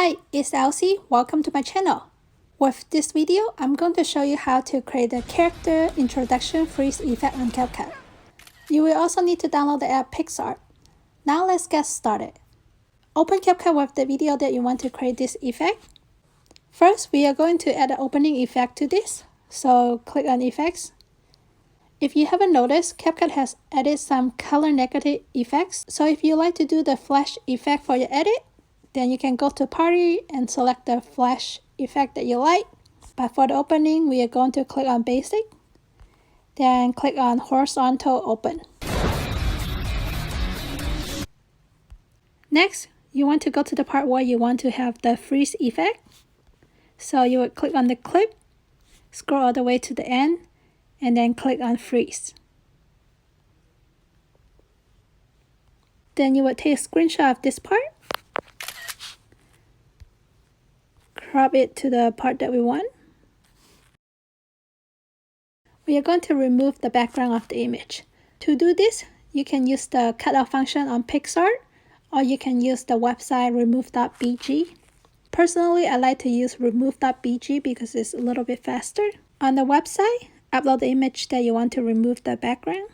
Hi, it's Elsie. Welcome to my channel. With this video, I'm going to show you how to create a character introduction freeze effect on CapCut. You will also need to download the app PicsArt. Now let's get started. Open CapCut with the video that you want to create this effect. First, we are going to add an opening effect to this. So click on Effects. If you haven't noticed, CapCut has added some color negative effects. So if you like to do the flash effect for your edit, then you can go to Party and select the flash effect that you like. But for the opening, we are going to click on Basic. Then click on Horizontal Open. Next, you want to go to the part where you want to have the freeze effect. So you would click on the clip, scroll all the way to the end, and then click on Freeze. Then you would take a screenshot of this part, crop it to the part that we want. We are going to remove the background of the image. To do this, you can use the cutout function on PicsArt, or you can use the website remove.bg. Personally, I like to use remove.bg because it's a little bit faster. On the website, upload the image that you want to remove the background.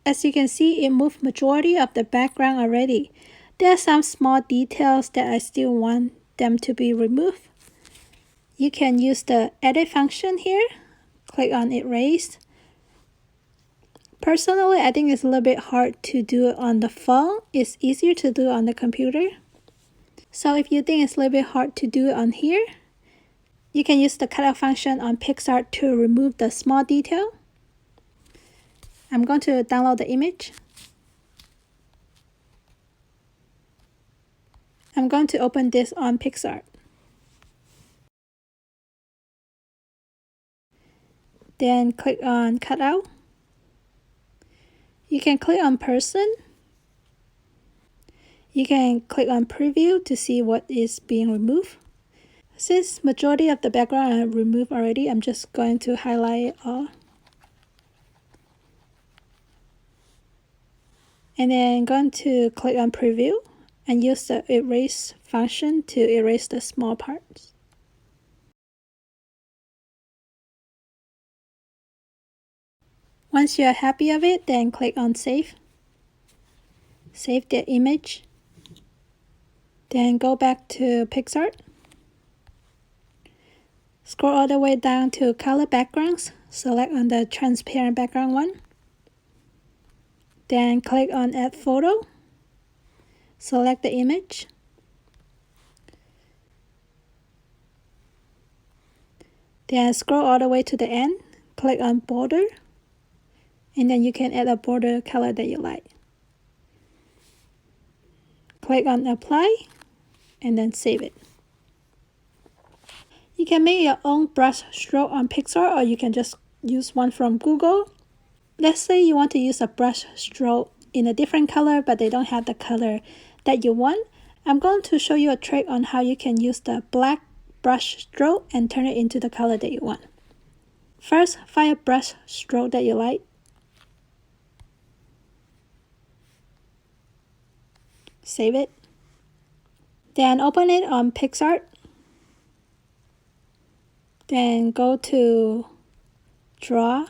As you can see, it moved majority of the background already. There are some small details that I still want them to be removed. You can use the edit function here. Click on erase. Personally, I think it's a little bit hard to do it on the phone. It's easier to do it on the computer. So if you think it's a little bit hard to do it on here, you can use the cutout function on PicsArt to remove the small detail. I'm going to download the image. I'm going to open this on PicsArt. Then click on Cutout. You can click on Person. You can click on Preview to see what is being removed. Since majority of the background I removed already, I'm just going to highlight it all. And then I'm going to click on Preview and use the erase function to erase the small parts. Once you are happy of it, then click on Save. Save the image. Then go back to PicsArt. Scroll all the way down to Color Backgrounds. Select on the transparent background one. Then click on Add Photo. Select the image. Then scroll all the way to the end. Click on Border. And then you can add a border color that you like. Click on Apply. And then save it. You can make your own brush stroke on PicsArt, or you can just use one from Google. Let's say you want to use a brush stroke in a different color, but they don't have the color that you want. I'm going to show you a trick on how you can use the black brush stroke and turn it into the color that you want. First, find a brush stroke that you like. Save it. Then open it on PicsArt. Then go to Draw.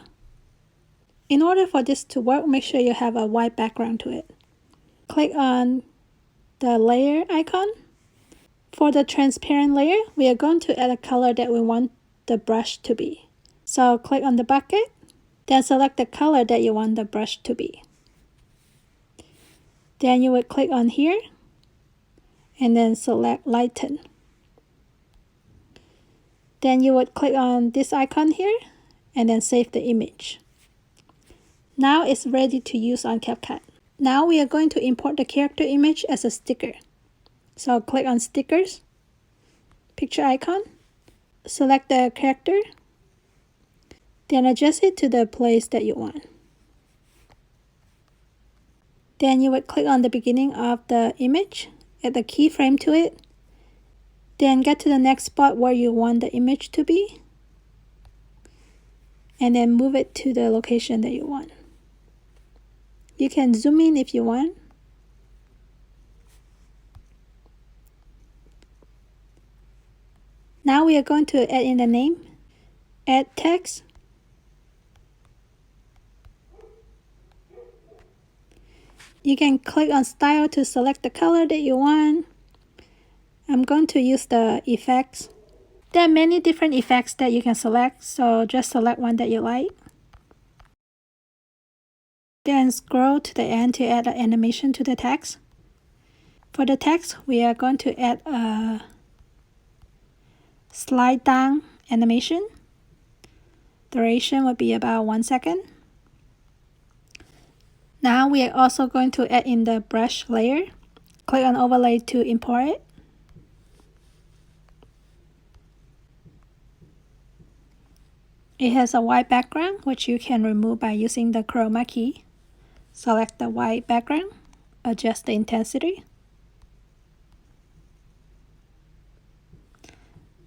In order for this to work, make sure you have a white background to it. Click on the layer icon. For the transparent layer, we are going to add a color that we want the brush to be. So click on the bucket, then select the color that you want the brush to be. Then you would click on here, and then select Lighten. Then you would click on this icon here, and then save the image. Now it's ready to use on CapCut. Now we are going to import the character image as a sticker. So click on Stickers, picture icon, select the character, then adjust it to the place that you want. Then you would click on the beginning of the image, add the keyframe to it, then get to the next spot where you want the image to be. and then move it to the location that you want. You can zoom in if you want. Now we are going to add in the name, add text. You can click on style to select the color that you want. I'm going to use the effects. There are many different effects that you can select, so just select one that you like. Then scroll to the end to add an animation to the text. For the text, we are going to add a slide down animation. Duration would be about 1 second. Now we are also going to add in the brush layer. Click on overlay to import it. It has a white background, which you can remove by using the chroma key. Select the white background, adjust the intensity.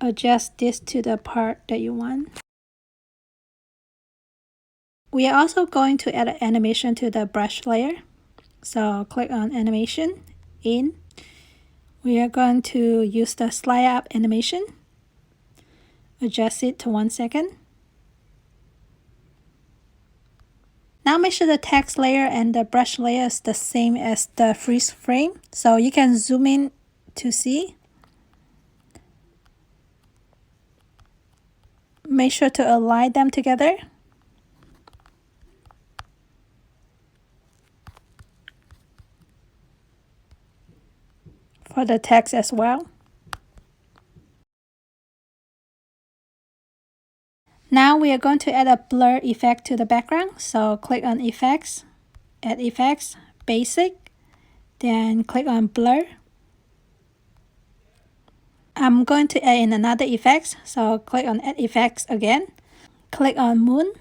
Adjust this to the part that you want. We are also going to add an animation to the brush layer. So click on animation, in. We are going to use the slide up animation. Adjust it to 1 second. Now make sure the text layer and the brush layer is the same as the freeze frame. So you can zoom in to see. Make sure to align them together. For the text as well. Now we are going to add a blur effect to the background. So click on effects, add effects, basic, then click on blur. I'm going to add in another effects, so click on add effects again. Click on moon.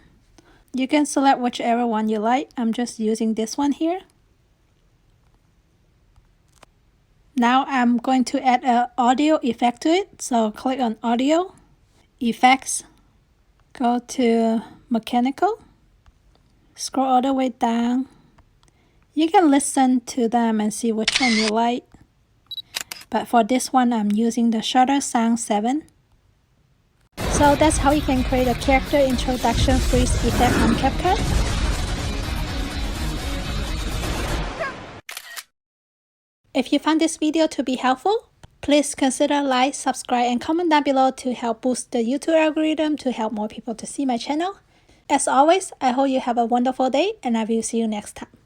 You can select whichever one you like. I'm just using this one here. Now I'm going to add an audio effect to it. So click on audio, effects, go to mechanical, scroll all the way down. You can listen to them and see which one you like. But for this one, I'm using the Shuttersound 7. So that's how you can create a character introduction freeze effect on CapCut. If you found this video to be helpful, please consider like, subscribe, and comment down below to help boost the YouTube algorithm to help more people to see my channel. As always, I hope you have a wonderful day and I will see you next time.